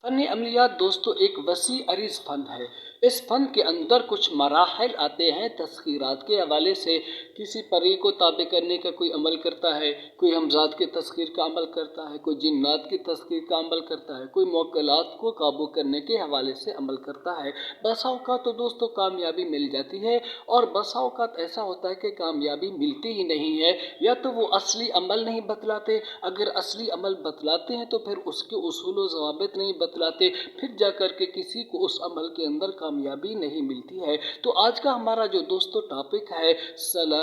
فن عملیات دوستو ایک وسیع عریض فن ہے۔ اس فن کے اندر کچھ مراحل آتے ہیں تسخیرات کے حوالے سے۔ کسی پری کو تابع کرنے کا کوئی عمل کرتا ہے، کوئی ہمزاد کی تسخیر کا عمل کرتا ہے، کوئی جنات کی تسخیر کا عمل کرتا ہے، کوئی موکلات کو قابو کرنے کے حوالے سے عمل کرتا ہے۔ بسا اوقات تو دوستو کامیابی مل جاتی ہے، اور بسا اوقات ایسا ہوتا ہے کہ کامیابی ملتی ہی نہیں ہے، یا تو وہ اصلی عمل نہیں بتلاتے، اگر اصلی عمل بتلاتے ہیں تو پھر اس کے اصول و ضوابط نہیں بتلاتے، پھر جا کر کے کسی کو اس عمل کے اندر کامیابی نہیں ملتی ہے۔ تو آج کا ہمارا جو دوستو ٹاپک ہے سلام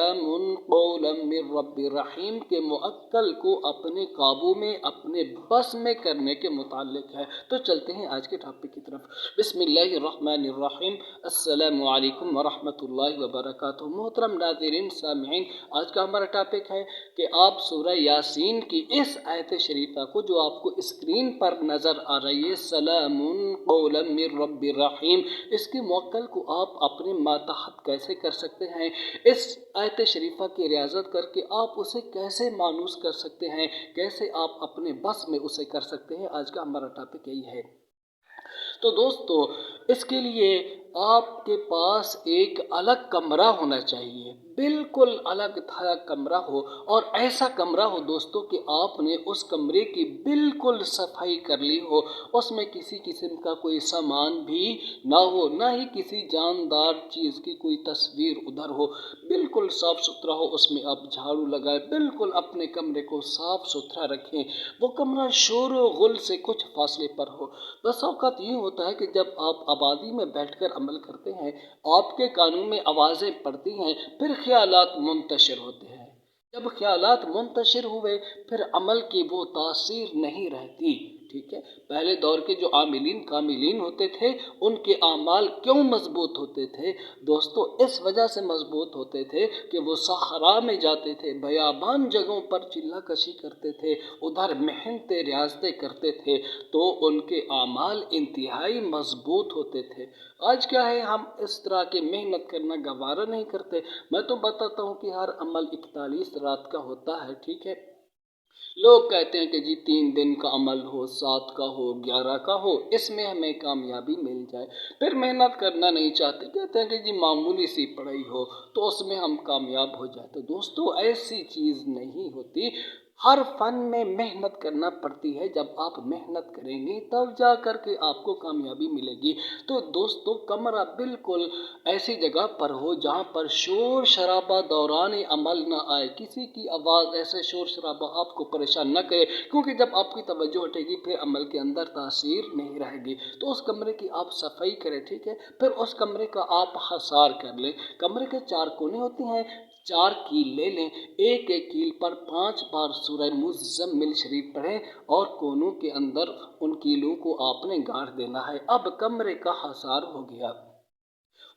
قولا من رب رحیم کے معطل کو اپنے قابو میں، اپنے بس میں کرنے کے متعلق ہے۔ تو چلتے ہیں آج کے ٹاپک کی طرف۔ بسم اللہ الرحمن الرحیم۔ السلام علیکم ورحمۃ اللہ وبرکاتہ۔ محترم ناظرین سامعین، آج کا ہمارا ٹاپک ہے کہ آپ سورہ یاسین کی اس آیت شریفہ کو جو آپ کو اسکرین پر نظر آ رہی ہے سلام قولا من رب رحیم، اس کے موکل کو آپ اپنے ماتحت کیسے کر سکتے ہیں، اس آیت شریفہ کی ریاضت کر کے آپ اسے کیسے مانوس کر سکتے ہیں، کیسے آپ اپنے بس میں اسے کر سکتے ہیں، آج کا ہمارا ٹاپک یہی ہے۔ تو دوستو اس کے لیے آپ کے پاس ایک الگ کمرہ ہونا چاہیے، بالکل الگ تھا کمرہ ہو، اور ایسا کمرہ ہو دوستو کہ آپ نے اس کمرے کی بالکل صفائی کر لی ہو، اس میں کسی قسم کا کوئی سامان بھی نہ ہو، نہ ہی کسی جاندار چیز کی کوئی تصویر ادھر ہو، بالکل صاف ستھرا ہو، اس میں آپ جھاڑو لگائیں، بالکل اپنے کمرے کو صاف ستھرا رکھیں، وہ کمرہ شور و غل سے کچھ فاصلے پر ہو۔ بس اوقات یہ ہوتا ہے کہ جب آپ آبادی میں بیٹھ کر عمل کرتے ہیں، آپ کے کانوں میں آوازیں پڑتی ہیں، پھر خیالات منتشر ہوتے ہیں، جب خیالات منتشر ہوئے پھر عمل کی وہ تاثیر نہیں رہتی، ٹھیک ہے۔ پہلے دور کے جو عاملین کاملین ہوتے تھے ان کے اعمال کیوں مضبوط ہوتے تھے دوستو؟ اس وجہ سے مضبوط ہوتے تھے کہ وہ صحرا میں جاتے تھے، بیابان جگہوں پر چلہ کشی کرتے تھے، ادھر محنتیں ریاضتیں کرتے تھے، تو ان کے اعمال انتہائی مضبوط ہوتے تھے۔ آج کیا ہے، ہم اس طرح کی محنت کرنا گوارا نہیں کرتے۔ میں تو بتاتا ہوں کہ ہر عمل 41 رات کا ہوتا ہے، ٹھیک ہے۔ لوگ کہتے ہیں کہ جی 3 دن کا عمل ہو، 7 کا ہو، 11 کا ہو، اس میں ہمیں کامیابی مل جائے، پھر محنت کرنا نہیں چاہتے، کہتے ہیں کہ جی معمولی سی پڑھائی ہو تو اس میں ہم کامیاب ہو جائیں۔ تو دوستو ایسی چیز نہیں ہوتی، ہر فن میں محنت کرنا پڑتی ہے، جب آپ محنت کریں گے تب جا کر کے آپ کو کامیابی ملے گی۔ تو دوستو کمرہ بالکل ایسی جگہ پر ہو جہاں پر شور شرابہ دوران عمل نہ آئے، کسی کی آواز ایسے شور شرابہ آپ کو پریشان نہ کرے، کیونکہ جب آپ کی توجہ ہٹے گی پھر عمل کے اندر تاثیر نہیں رہے گی۔ تو اس کمرے کی آپ صفائی کریں، ٹھیک ہے، پھر اس کمرے کا آپ حصار کر لیں۔ کمرے کے 4 کونے ہوتے ہیں، 4 کیل لے لیں، ایک ایک کیل پر 5 بار سورہ مزمل شریف پڑھیں، اور کونوں کے اندر ان کیلوں کو آپ نے گاڑ دینا ہے۔ اب کمرے کا حصار ہو گیا۔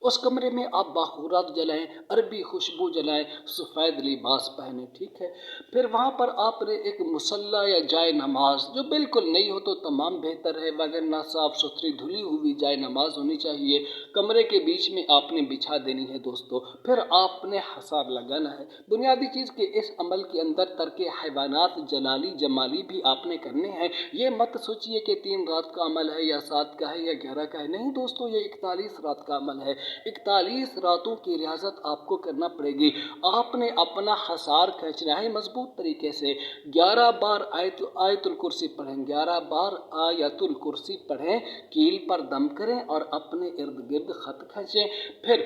اس کمرے میں آپ باخورات جلائیں، عربی خوشبو جلائیں، سفید لباس پہنیں، ٹھیک ہے۔ پھر وہاں پر آپ نے ایک مصلی یا جائے نماز، جو بالکل نئی ہو تو تمام بہتر ہے، وگرنہ صاف ستھری دھلی ہوئی جائے نماز ہونی چاہیے، کمرے کے بیچ میں آپ نے بچھا دینی ہے دوستو۔ پھر آپ نے حصار لگانا ہے۔ بنیادی چیز کہ اس عمل کے اندر ترک حیوانات جلالی جمالی بھی آپ نے کرنے ہیں۔ یہ مت سوچئے کہ 3 رات کا عمل ہے یا 7 کا ہے یا 11 کا ہے، نہیں دوستو، یہ 41 رات کا عمل ہے۔ 41 راتوں کی ریاضت آپ کو کرنا پڑے گی۔ آپ نے اپنا حصار کھینچنا ہے مضبوط طریقے سے۔ 11 بار آیت الکرسی پڑھیں، 11 بار آیت الکرسی پڑھیں، کیل پر دم کریں اور اپنے ارد گرد خط کھینچیں، پھر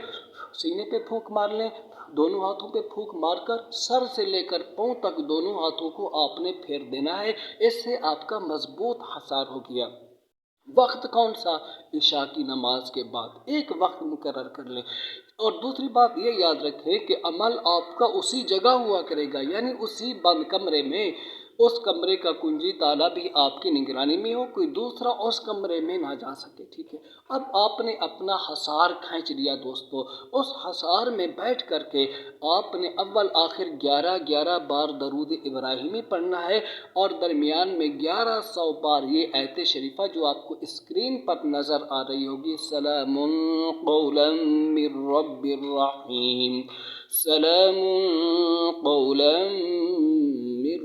سینے پہ پھونک مار لیں، دونوں ہاتھوں پہ پھونک مار کر سر سے لے کر پاؤں تک دونوں ہاتھوں کو آپ نے پھیر دینا ہے۔ اس سے آپ کا مضبوط حصار ہو گیا۔ وقت کون سا؟ عشاء کی نماز کے بعد ایک وقت مقرر کر لیں۔ اور دوسری بات یہ یاد رکھیں کہ عمل آپ کا اسی جگہ ہوا کرے گا، یعنی اسی بند کمرے میں، اس کمرے کا کنجی تالا بھی آپ کی نگرانی میں ہو، کوئی دوسرا اس کمرے میں نہ جا سکے، ٹھیک ہے۔ اب آپ نے اپنا حصار کھینچ لیا دوستو، اس حصار میں بیٹھ کر کے آپ نے اول آخر 11 بار درود ابراہیمی پڑھنا ہے، اور درمیان میں 1100 بار یہ آیت شریفہ جو آپ کو اسکرین پر نظر آ رہی ہوگی، سلام قولا من رب الرحیم، سلام قولا من